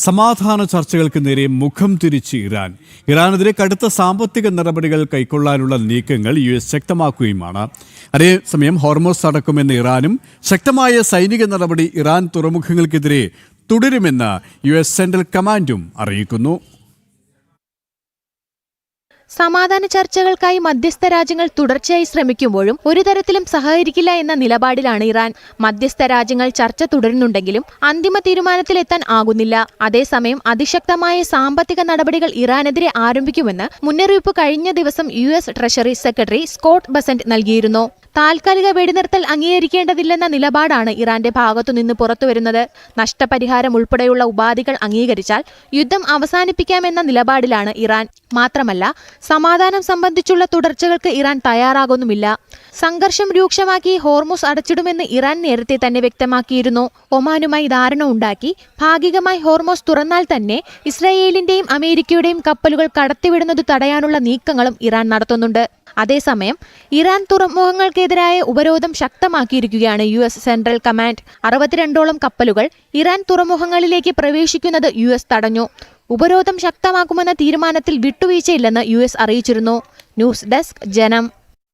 സമാധാന ചർച്ചകൾക്ക് നേരെ മുഖം തിരിച്ച് ഇറാനെതിരെ കടുത്ത സാമ്പത്തിക നടപടികൾ കൈക്കൊള്ളാനുള്ള നീക്കങ്ങൾ US ശക്തമാക്കുകയുമാണ്. അതേസമയം ഹോർമോസ് അടക്കുമെന്ന് ഇറാനും ശക്തമായ സൈനിക നടപടി ഇറാൻ തുറമുഖങ്ങൾക്കെതിരെ തുടരുമെന്ന് US സെൻട്രൽ കമാൻഡും അറിയിക്കുന്നു. സമാധാന ചർച്ചകൾക്കായി മധ്യസ്ഥ രാജ്യങ്ങൾ തുടർച്ചയായി ശ്രമിക്കുമ്പോഴും ഒരു തരത്തിലും സഹകരിക്കില്ല എന്ന നിലപാടിലാണ് ഇറാൻ. മധ്യസ്ഥ രാജ്യങ്ങൾ ചർച്ച തുടരുന്നുണ്ടെങ്കിലും അന്തിമ തീരുമാനത്തിലെത്താൻ ആകുന്നില്ല. അതേസമയം അതിശക്തമായ സാമ്പത്തിക നടപടികൾ ഇറാനെതിരെ ആരംഭിക്കുമെന്ന് മുന്നറിയിപ്പ് കഴിഞ്ഞ ദിവസം US treasury secretary Scott Besant നൽകിയിരുന്നു. താൽക്കാലിക വെടിനിർത്തൽ അംഗീകരിക്കേണ്ടതില്ലെന്ന നിലപാടാണ് ഇറാന്റെ ഭാഗത്തുനിന്ന് പുറത്തുവരുന്നത്. നഷ്ടപരിഹാരം ഉൾപ്പെടെയുള്ള ഉപാധികൾ അംഗീകരിച്ചാൽ യുദ്ധം അവസാനിപ്പിക്കാമെന്ന നിലപാടിലാണ് ഇറാൻ. മാത്രമല്ല, സമാധാനം സംബന്ധിച്ചുള്ള തുടർച്ചകൾക്ക് ഇറാൻ തയ്യാറാകുന്നുമില്ല. സംഘർഷം രൂക്ഷമാക്കി ഹോർമുസ് അടച്ചിടുമെന്ന് ഇറാൻ നേരത്തെ തന്നെ വ്യക്തമാക്കിയിരുന്നു. ഒമാനുമായി ധാരണ ഉണ്ടാക്കി ഭാഗികമായി ഹോർമുസ് തുറന്നാൽ തന്നെ ഇസ്രായേലിന്റെയും അമേരിക്കയുടെയും കപ്പലുകൾ കടത്തിവിടുന്നത് തടയാനുള്ള നീക്കങ്ങളും ഇറാൻ നടത്തുന്നുണ്ട്. അതേസമയം ഇറാൻ തുറമുഖങ്ങൾക്കെതിരായ ഉപരോധം ശക്തമാക്കിയിരിക്കുകയാണ് US സെൻട്രൽ കമാൻഡ്. 62ഓളം കപ്പലുകൾ ഇറാൻ തുറമുഖങ്ങളിലേക്ക് പ്രവേശിക്കുന്നത് US തടഞ്ഞു. ഉപരോധം ശക്തമാക്കുമെന്ന തീരുമാനത്തിൽ വിട്ടുവീഴ്ചയില്ലെന്ന് US അറിയിച്ചിരുന്നു. ന്യൂസ് ഡെസ്ക് ജനം.